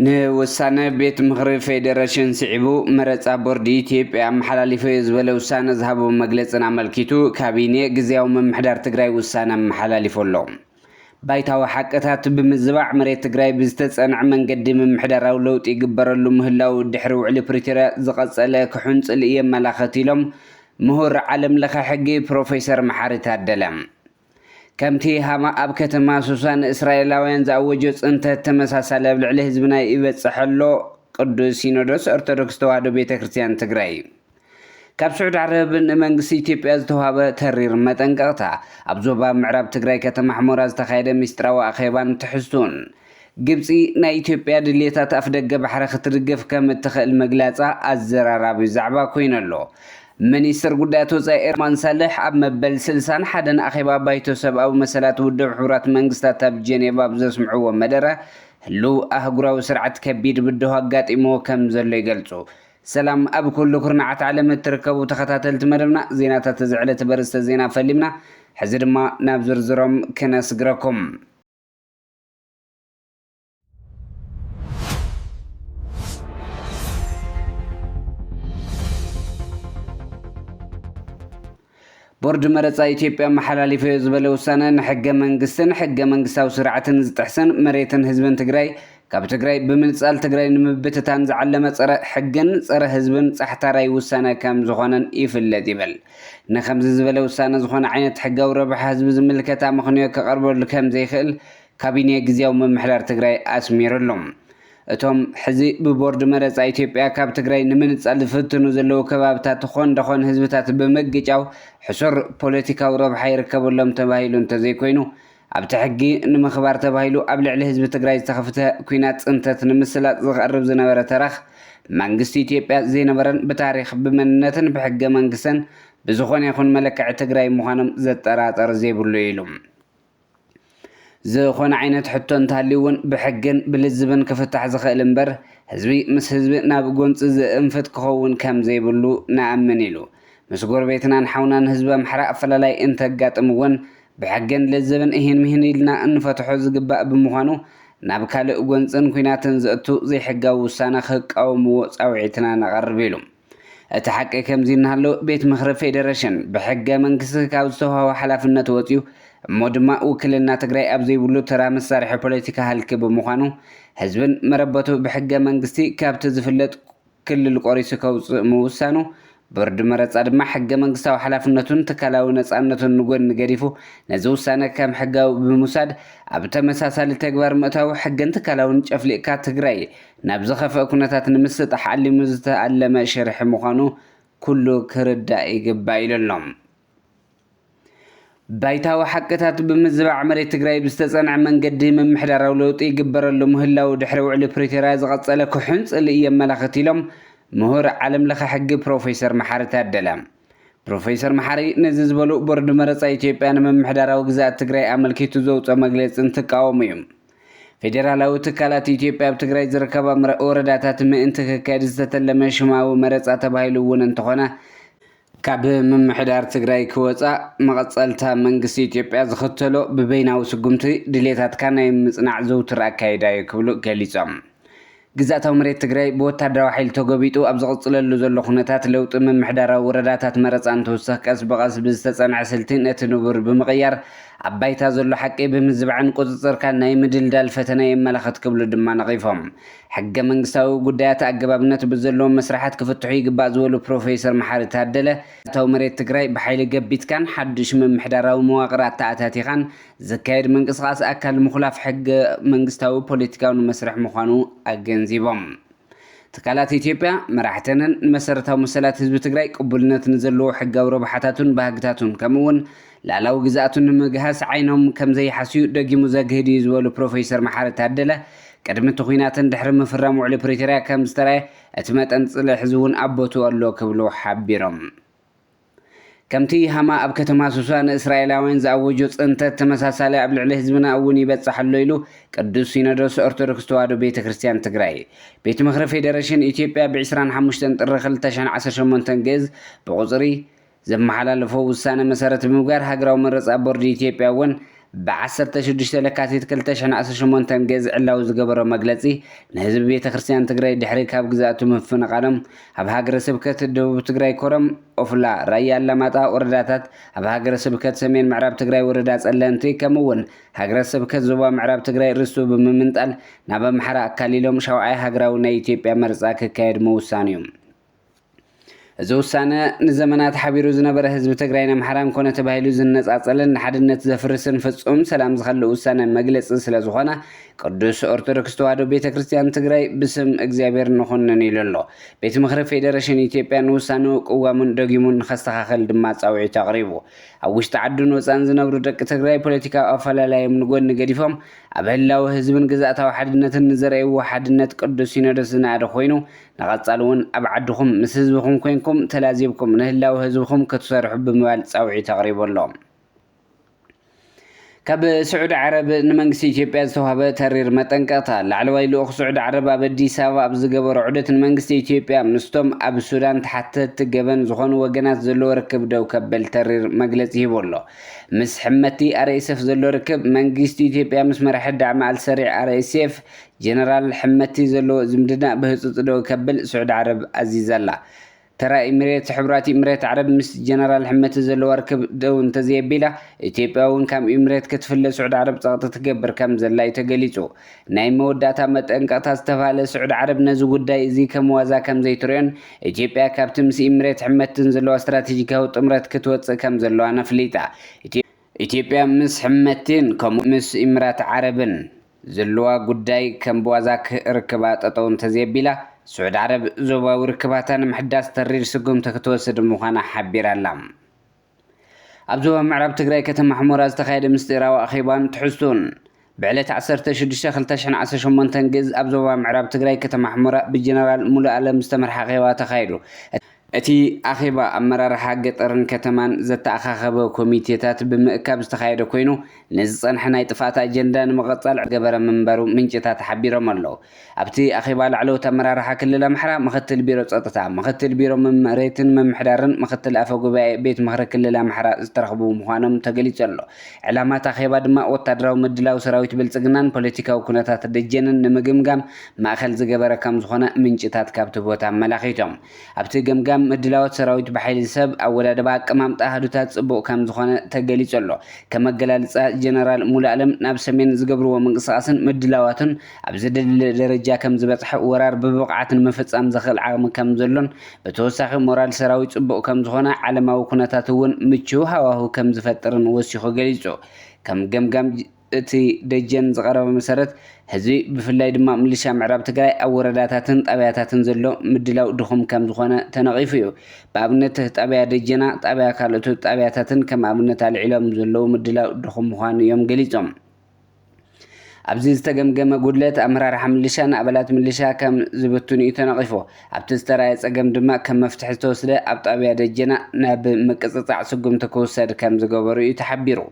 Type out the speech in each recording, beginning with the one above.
نوسانة بيت مغرب فيدراشن سعبو مرصا بورد ኢትዮጵያ محلاليفه ዝብለ ውሳነ ዝሃቦ መግለጽን አመልኪቱ ካቢኔ ግዚያው መምሕዳር ትግራይ ውሳነ መሐላሊፈሎ ባይታው ሐቀታት ብምዝባዕ መሬት ትግራይ ብዝተጸንዐ መንገዲ መምሕዳራው ለውጥ ይግበረሉ ምህላው ድሕሪ ውዕሊ ፕሪቶሪያ ዝቐጸለ ክሕንጽል የመላኸት ኢሎም ምሁር ዓለም ለኸ ሕጊ ፕሮፌሰር መሐሪ ታደለ ከምቲ ሃማ ኣብ ከተማ ሱሳን እስራኤላውያን ዝኣወጆ ጽንተት ተመሳሳሊ ኣብ ልዕሊ ህዝብና ይበጽሐሎ ቅዱስ ሲኖዶስ ኦርቶዶክስ ተዋህዶ ቤተክርስትያን ትግራይ ካብ ስዑድ ዓረብ ንመንግስቲ ኢትዮጵያ ዝተዋሃበ ተሪር መጠንቀቕታ ኣብ ዞባ ምዕራብ ትግራይ ከተማ ሕሞራ ዝተኻየደ ሚስጥራዊ ኣኼባን ትሕዝቶን ግብፂ ናይ ኢትዮጵያ ድሌታት ኣፍ ደገ ባሕሪ ክትድገፍ ከም እትኽእል መግለጻ ኣዘራራቢ ዛዕባ ኮይነሎ ሚኒስትር ጉዳያት ወፃኢ ኤርማን ሳልሕ ኣብ መበል 61 ኣኼባ ባይቶ ሰብኣዊ መሰላት ውድብ ሕቡራት መንግስታት ኣብ ጀኔቫ ብዘስምዕዎ መደረ ህልው ኣህጉራዊ ስርዓት ከቢድ ብድሆ ኣጋጢሞ ከም ዘሎ ይገልጹ ሰላም ኣብ ኩሉ ኩርናዓት ዓለም እትርከቡ ተኸታተልቲ መደብና ዜናታት ዝዕለት በርስተ ዜና ፈሊምና ሕዚ ድማ ናብ ዝርዝሮም ክነስግረኩም ቦርድ መረጻ ኢትዮጵያ መሐላሊፈ ዝብለ ውሳነ ንሕገ መንግስትን ሕገ መንግስታዊ ስርዓትን ዝጥሕስን መሬትን ህዝብን ትግራይ ካብ ትግራይ ብምንጻል ትግራይ ንምብትታን ዝዓለመ ጸረ ሕግን ጸረ ህዝብን ጻሕታራይ ውሳነ ከም ዝኾነን ይፍለጥ ይበል ንከምዚ ዝበለ ውሳነ ዝኾነ ዓይነት ሕጋዊ ረብሓ ህዝቢ ዝምልከታ ምኽንዮ ከቐርበሉ ከም ዘይኽእል ካቢኔ ግዚያዊ ምምሕዳር ትግራይ ኣስሚሩሎም እቶም ሕዚ ብቦርድ መረጻ ኢትዮጵያ ካብ ትግራይ ንምንጻል ዝፍትኑ ዘለዉ ከባብታት ኾን ህዝብታት ብምግጫው ሕሱር ፖለቲካዊ ረብሓ ይርከበሎም ተባሂሉ እንተዘይኮይኑ ኣብቲ ሕጊ ንምኽባር ተባሂሉ ኣብ ልዕሊ ህዝቢ ትግራይ ዝተኸፍተ ኩናት ጽንተት ንምስላጥ ዝቐርብ ዝነበረ ተራኽ መንግስቲ ኢትዮጵያ ዘይነበረን ብታሪኽ ብመንነትን ብሕገ መንግስትን ብዝኾነ ይኹን መለክዒ ትግራይ ምዃኖም ዘጠራጠር ዘይብሉ ኢሉ ዝኾነ ዓይነት ሕቶ እንተሃልዩውን ብሕግን ብልዝብን ክፍታሕ ዝኽእል እምበር ህዝቢ ምስ ህዝቢ ናብ ጎንፂ ዝእንፍት ክኸውን ከም ዘይብሉ ንኣምን ኢሉ ምስ ጎረቤትናን ሓውናን ህዝቢ ኣምሓራ ኣፈላላይ እንተጋጥም እውን ብሕግን ልዝብን ይህን ኢልና እንፈትሖ ዝግባእ ብምዃኑ ናብ ካልእ ጎንፅን ኩናትን ዝእቱ ዘይሕጋዊ ውሳነ ክቃወምዎ ፃውዒትና ነቐርብ ኢሉ እቲ ሓቂ ከምዚ እናሃሎ ቤት ምኽሪ ፌደሬሽን ብሕገ መንግስቲ ካብ ዝተዋህቦ ሓላፍነት ወፂኡ እሞ ድማ ውክልና ትግራይ ኣብ ዘይብሉ ተራ መሳርሒ ፖለቲካ ሃልኪ ብምዃኑ ህዝብን መረበቱ ብሕገ መንግስቲ ካብቲ ዝፍለጥ ክልል ቆሪሱ ከውፅእ ምውሳኑ ቦርድ መረጻ ድማ ሕገ መንግስታዊ ሓላፍነቱን ትካላዊ ነፃነቱን ንጎኒ ገዲፉ ነዚ ውሳነ ከም ሕጋዊ ብምውሳድ ኣብ ተመሳሳሊ ተግባር ምእታዊ ሕግን ትካላውን ጨፍሊቕካ ትግራይ ናብ ዝኸፍአ ኩነታት ንምስጣሕ ዓሊሙ ዝተኣለመ ሽርሒ ምዃኑ ኩሉ ክርዳእ ይግባእ ኢሎም ባይታዊ ሓቀታት ብምዝባዕ መሬት ትግራይ ብዝተጸንዐ መንገዲ መምሕዳራዊ ለውጢ ይግበረሉ ምህላው ድሕሪ ውዕሊ ፕሪቶሪያ ዝቐጸለ ክሕንጽል የመላኽት ኢሎም ምሁር ዓለም ለኸ ሕጊ ፕሮፌሰር መሐሪ ታደለ ፕሮፌሰር መሐሪ ነዚ ዝበሉ ቦርድ መረጻ ኢትዮጵያ ንምምሕዳራዊ ግዛኣት ትግራይ ኣመልኪቱ ዘውፅኦ መግለፂ እንትቃወሙ እዩ ፌደራላዊ ትካላት ኢትዮጵያ ኣብ ትግራይ ዝርከባ ወረዳታት ምእንቲ ክካየድ ዝተተለመ ሽማዊ መረጻ ተባሂሉ እውን እንተኾነ ካብ ምምሕዳር ትግራይ ክወፃእ መቐጸልታ መንግስቲ ኢትዮጵያ ዝኽተሎ ብበይናዊ ስጉምቲ ድሌታትካ ናይ ምጽናዕ ዘውትር ኣካይዳ እዩ ክብሉ ገሊፆም ግዛእታዊ መሬት ትግራይ ብወታደራዊ ሓይሊ ተገቢጡ ኣብ ዝቕጽለሉ ዘሎ ኩነታት ለውጢ ምምሕዳራዊ ወረዳታት መረፃ እንትውስኽ ቀስ ብቐስ ብዝተጸንዐ ስልቲ ነቲ ንቡር ብምቕያር ኣብ ባይታ ዘሎ ሓቂ ብምዝባዕን ቁፅፅርካ ናይ ምድልዳል ፈተና የመላኽት ክብሉ ድማ ነቒፎም ሕገ መንግስታዊ ጉዳያት ኣገባብነት ብዘለዎም መስራሓት ክፍትሑ ይግባእ ዝበሉ ፕሮፌሰር መሐሪ ታደለ ግዛእታዊ መሬት ትግራይ ብሓይሊ ገቢትካን ሓድሽ ምምሕዳራዊ መዋቕራት ተኣታቲኻን ዝካየድ ምንቅስቓስ ኣካል ምኹላፍ ሕገ መንግስታዊ ፖለቲካዊ መስርሕ ምዃኑ ኣገንዚቦም ትካላት ኢትዮጵያ መራሕተንን መሰረታዊ መሰላት ህዝቢ ትግራይ ቅቡልነት ንዘለዎ ሕጋዊ ረብሓታቱን ባህግታቱን ከምኡውን ላዕላዊ ግዛኣቱን ንምግሃስ ዓይኖም ከም ዘይሓስዩ ደጊሙ ዘግህድ እዩ ዝበሉ ፕሮፌሰር መሐሪ ታደለ ቅድሚ እቲ ኩናትን ድሕሪ ምፍራም ውዕሊ ፕሪቶሪያ ከም ዝተረኣየ እቲ መጠን ጽልሕ እውን ኣቦቱ ኣሎ ክብሉ ሓቢሮም ከምቲ ሃማ ኣብ ከተማ ሱሳን እስራኤላውያን ዝኣወጆ ጽንተት ተመሳሳሊ ኣብ ልዕሊ ህዝብና እውን ይበጽሐሎ ኢሉ ቅዱስ ሲኖዶስ ኦርቶዶክስ ተዋህዶ ቤተክርስትያን ትግራይ ቤት ምኽሪ ፌደሬሽን ኢትዮጵያ ብ25 ጥሪ 2018 ግዕዝ ብቁጽሪ ዘመሓላለፎ ውሳነ መሰረት ብምግባር ሃገራዊ መረጻ ቦርድ ኢትዮጵያ እውን ب16 ለካቲት 2018 ገዝ ዕላው ዝገበሮ መግለጺ ንህዝቢ ቤተ ክርስቲያን ትግራይ ድሕሪ ካብ ግዛቱ ምፍንቃሎም ኣብ ሃገረ ስብከት ደቡብ ትግራይ ኮረም ኦፍላ ራያ አላማጣ ወረዳታት ኣብ ሃገረ ስብከት ሰሜን ምዕራብ ትግራይ ወረዳ ጸለንቲ ከምውን ሃገረ ስብከት ዞባ ምዕራብ ትግራይ ርስቱ ብምምንጣል ናብ ኣምሓራ ኣካሊሎም ሻውዓይ ሃገራዊ ናይ ኢትዮጵያ መርጻ ክካየድ ምውሳን እዩ እዚ ውሳነ ንዘመናት ሓቢሩ ዝነበረ ህዝቢ ትግራይ ኣምሓራን ኮነ ተባሂሉ ዝነጻጸልን ሓድነት ዘፍርስን ፍጹም ሰላም ዝኸልእ ውሳነ መግለጺ ስለ ዝኾነ ቅዱስ ኦርቶዶክስ ተዋህዶ ቤተክርስቲያን ትግራይ ብስም እግዚአብሔር ንኹንን ኢሉ ኣሎ ቤት ምክሪ ፌደሬሽን ኢትዮጵያ ንውሳነኡ ቅዋሙን ደጊሙን ከስተኻኸል ድማ ጻውዒት ኣቕሪቡ ኣብ ውሽጢ ዓዱን ወፃን ዝነብሩ ደቂ ትግራይ ፖለቲካዊ ኣፈላላዮም ንጎኒ ገዲፎም ኣብ ህላዊ ህዝብን ግዛእታዊ ሓድነትን ንዘርእይዎ ሓድነት ቅዱስ ሲኖዶስ ዝናኣደ ኮይኑ ንቐጻሊ እውን ኣብ ዓድኹም ምስ ህዝብኹም ኮንኩም ተላዚብኩም ንህላዊ ህዝብኹም ክትሰርሑ ብምባል ጻውዒት ኣቕሪቡ ኣሎ ካብ ስዑድ ዓረብ ንመንግስቲ ኢትዮጵያ ዝተዋህበ ተሪር መጠንቀቕታ ላዕለዋይ ልኡኽ ስዑድ ዓረብ ኣብ አዲስ ኣበባ ኣብ ዝገበሮ ዑደት ንመንግስቲ ኢትዮጵያ ምስቶም ኣብ ሱዳን ተሓተት ገበን ዝኾኑ ወገናት ዘለዎ ርክብ ደው ከበል ተሪር መግለጺ ሂቡ ኣሎ ምስ ሕመቲ RSF ዘሎ ርክብ መንግስቲ ኢትዮጵያ ምስ መራሒ ዳዕማ አልሰሪዕ RSF ጀነራል ሕመቲ ዘለዎ ዝምድና ብህፁፅ ደው ከበል ስዑድ ዓረብ ኣዚዛላ ተራ ኢሚሬት ሕቡራት ኢሚሬት ዓረብ ምስ ጀነራል ሕመቲ ዘለዎ ርክብ ደው እንተዘየቢላ ኢትዮጵያ እውን ከም ኢሚሬት ክትፍለ ስዑድ ዓረብ ጸቕጢ ትገብር ከም ዘላ ተገሊጹ ናይ መወዳእታ መጠንቀቕታ ዝተባሃለ ስዑድ ዓረብ ነዚ ጉዳይ እዚ ከም ዋዛ ከም ዘይትርዮን ኢትዮጵያ ካብቲ ምስ ኢሚሬት ሕመትን ዘለዋ ስትራቴጂካዊ ጥምረት ክትወፅእ ከም ዘለዋ ነፍሊጣ ኢትዮጵያ ምስ ሕመትን ከምኡ ምስ ኢሚራት ዓረብን ዘለዋ ጉዳይ ከም በዋዛ ክርክባ ጠጠው እንተዘየቢላ سعود عرب زوبا وركباتان محداث ترير سقوم تكتوسد مخانا حبير اللام أبزوبا معرب تقرأي كتم حمورا استخايد مستيرا وأخيبان تحسون بعلة 16 خلتاشن 18 تنجز أبزوبا معرب تقرأي كتم حمورا بالجنرال مولا ألم مستمر حقيقة تخيلو أتي أخيبا أمرار حاجة طرن كتمان زت أخاخبه كوميتيتات بمكاب استخايد كوينو نزصن حنا يطفات أجندان مغطال عقبر منبرو منجتات حبيرو مالو أبتي أخيبا لعلو تمرار حاكل للمحرا مختل بيرو تسقطتا مختل بيرو من ريتن من محدارن مختل أفقو بيت مخرك للمحرا استرخبو مخانم تقلي تلو علامات أخيبا دما وطادراو مدلاو سراويت بالتقنان بوليتيكا وكونتات دجنن نمقمقام ما أخل زقبر كام زخونا منجتات كابتبوتا ملاخيتهم أبتي قمقام مدلاوت سراويت بحيل سب أو دبا كمام تأهدوتات صبو كام زخانة تقلي تلو كما قلالسا جنرال مولا ألم ناب سمين زقبرو ومنقصاصن مدلاواتن أبزد درجة كم زبطح ورار ببقعة مفتسام زخل عام كم زلون بتوسخ مورال سراويت صبو كم زخانة على ما وكونتاتون متشوها وهو كم زفترن وسيخو قليسو كم قمقام እቲ ደጀን ዝቐረበ መሰረት ህዝቢ ብፍላይ ድማ ሚሊሻ ምዕራብ ትግራይ ኣብ ወረዳታትን ጣብያታትን ዘሎ ምድላው ድኹም ከም ዝኾነ ተነቒፉ እዩ ብኣብነት ጣብያ ደጀና ጣብያ ካልኦት ጣብያታትን ከም ኣብነት ኣልዒሎም ዘለዉ ምድላው ድኹም ምዃኑ እዮም ገሊፆም ኣብዚ ዝተገምገመ ጉድለት ኣመራርሓ ሚሊሻን ኣባላት ሚሊሻ ከም ዝብትኑ እዩ ተነቒፉ ኣብቲ ዝተራየ ፀገም ድማ ከም መፍትሒ ዝተወስደ ኣብ ጣብያ ደጀና ናብ ምቅፅፃዕ ስጉምቲ ክውሰድ ከም ዝገበሩ እዩ ተሓቢሩ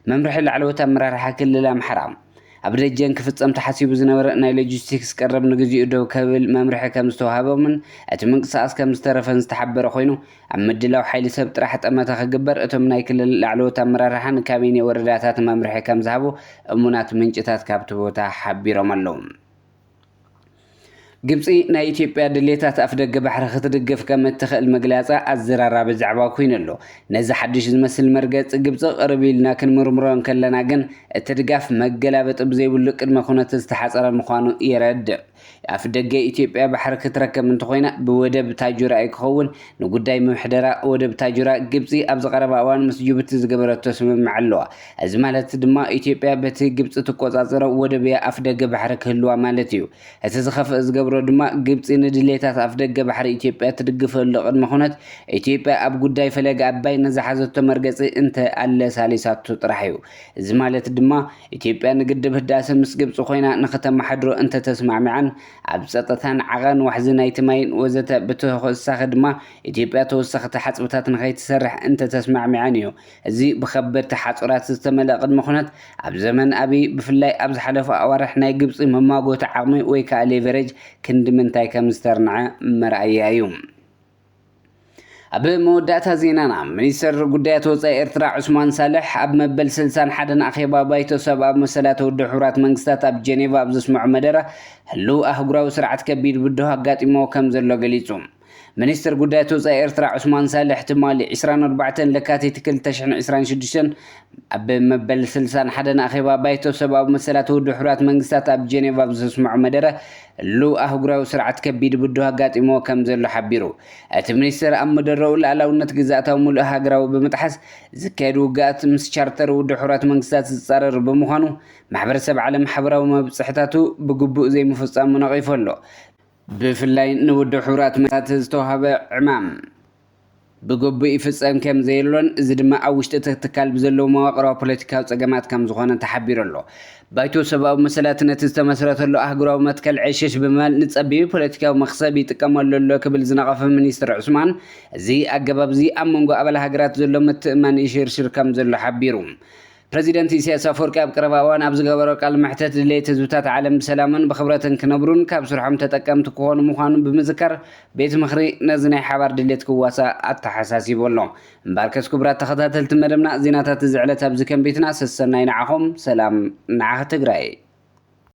ممرح العلوة أمرار حكل للأمحرام أبرجين كفتم تحسيب زنور ناي لوجيستيكس قرب نجزي دو كابل ممرح كمستوهابه من أتمنك ساس كمسترفن استحبر خوينو عمد لو حيل سبت راحت أما تخجبر أتم ناي كل العلوة أمرار حن كاميني ورداتات ممرح كم ذهبوا أمونات من جتات كابتبوتا حبير ملوم ግብፂ ናይ ኢትዮጵያ ድሌታት ኣፍደገ ባሕሪ ክትድገፍ ከም እትኽእል መግለፂ ኣዘራራ ብዛዕባ ኮይኑ ኣሎ ነዚ ሓድሽ ዝመስል መርገፂ ግብፂ ቅርብ ኢልና ክንምርምሮን ከለና ግን እቲ ድጋፍ መገላበጢ ብዘይብሉ ቅድመ ኩነት ዝተሓፀረ ምዃኑ የረድእ ኣፍደገ ኢትዮጵያ ባሕሪ ክትረከብ እንተኮይና ብወደብ ታጁራ ኣይክኸውን ንጉዳይ ምምሕደራ ወደብ ታጁራ ግብፂ ኣብ ዝቐረበ እዋን ምስ ጅቡቲ ዝገበረቶ ስምምዕ ኣለዋ እዚ ማለት ድማ ኢትዮጵያ በቲ ግብፂ ትቆፃፀሮ ወደብ ኣፍደገ ባሕሪ ክህልዋ ማለት እዩ እቲ ዝኸፍእ ዝገብሮ ድማ ግብፂ ንድሌታት ኣፍደገ ባሕሪ ኢትዮጵያ ትድግፈሉ ቅድመ ኩነት ኢትዮጵያ ኣብ ጉዳይ ፈለገ ኣባይ ንዝሓዘቶ መርገፂ እንተ ኣለ ሳሊሳቱ ጥራሕ እዩ እዚ ማለት ድማ ኢትዮጵያ ንግድብ ህዳሴ ምስ ግብፂ ኮይና ንኽተመሓድሮ እንተ ተስማዕምዓን ኣብ ፀጥታን ዓቐን ዋሕዚ ናይቲ ማይን ወዘተ ብተወሳኺ ድማ ኢትዮጵያ ተወሳኺቲ ሓፅብታት ንኸይትሰርሕ እንተ ተስማዕምዓን እዩ እዚ ብከበድቲ ሓፁራት ዝተመልአ ቅድመ ኩነት ኣብ ዘመን ኣብይ ብፍላይ ኣብ ዝሓለፉ ኣዋርሕ ናይ ግብፂ መማጎቲ ዓቕሚ ወይ ከዓ ሌቨሬጅ ክንዲ ምንታይ ከም ዝተርንዐ መርኣያ እዩ ኣብ መወዳእታ ዜናና ሚኒስትር ጉዳያት ወፃኢ ኤርትራ ዑስማን ሳልሕ ኣብ መበል 61 ኣኼባ ባይቶ ሰብኣዊ መሰላት ውድብ ሕብራት መንግስታት ኣብ ጀኔቫ ኣብ ዘስምዑ መደረ ህልው ኣህጉራዊ ስርዓት ከቢድ ብድሆ ኣጋጢሞ ከም ዘሎ ገሊጹ ሚኒስትር ጉዳያት ወፃኢ ኤርትራ ዑስማን ሳልሕ ትማሊ 24 ለካቲት 2026 ኣብ መበል 61 ኣኼባ ባይቶ ሰብኣዊ መሰላት ውድብ ሕብራት መንግስታት ኣብ ጀኔቫ ኣብ ዘስምዑ መደረ ህልው ኣህጉራዊ ስርዓት ከቢድ ብድሆ ኣጋጢሞ ከም ዘሎ ሓቢሩ እቲ ሚኒስትር ኣብ መደረኡ ሉኣላውነት ግዝኣታዊ ሙሉእ ሃገራዊ ብምጥሓስ ዝካየድ ውግኣት ምስ ቻርተር ውድብ ሕብራት መንግስታት ዝፃረር ብምዃኑ ማሕበረሰብ ዓለም ሓበራዊ መብፅሕታቱ ብግቡእ ዘይምፍፃሙ ነቒፉ ኣሎ ብፍላይ ንውድብ ሕብራት መንግስታት ዝተዋህበ ዕማም ብግቡእ ይፍፀም ከም ዘየሎን እዚ ድማ ኣብ ውሽጢ እቲ ትካል ብዘለዉ መዋቕራዊ ፖለቲካዊ ፀገማት ከም ዝኾነ ተሓቢሩ ኣሎ ባይቶ ሰብኣዊ መሰላት ነቲ ዝተመስረተሉ ኣህጉራዊ መትከል ዕሽሽ ብምባል ንፀቢቢ ፖለቲካዊ መኽሰብ ይጥቀመሉ ኣሎ ክብል ዝነቐፈ ሚኒስትር ዑስማን እዚ ኣገባብ እዚ ኣብ መንጎ ኣባል ሃገራት ዘሎ ምትእምማን ይሽርሽር ከም ዘሎ ሓቢሩ ፕሬዚደንት ኢሳያስ አፈወርቂ ኣብ ቀረባ እዋን ኣብ ዝገበሮ ቃል መሕተት ድሌት ህዝብታት ዓለም ብሰላምን ብኽብረትን ክነብሩን ካብ ስርሖም ተጠቀምቲ ክኾኑ ምዃኑ ብምዝካር ቤት ምኽሪ ነዚ ናይ ሓባር ድሌት ክዋሳእ ኣተሓሳሲቡ ኣሎ እምበር ከስ ክቡራት ተኸታተልቲ መደብና ዜናታት እዚ ዕለት ኣብዚ ከም ቤትና ሰሰናይ ንዓኹም ሰላም ንዓኽ ትግራይ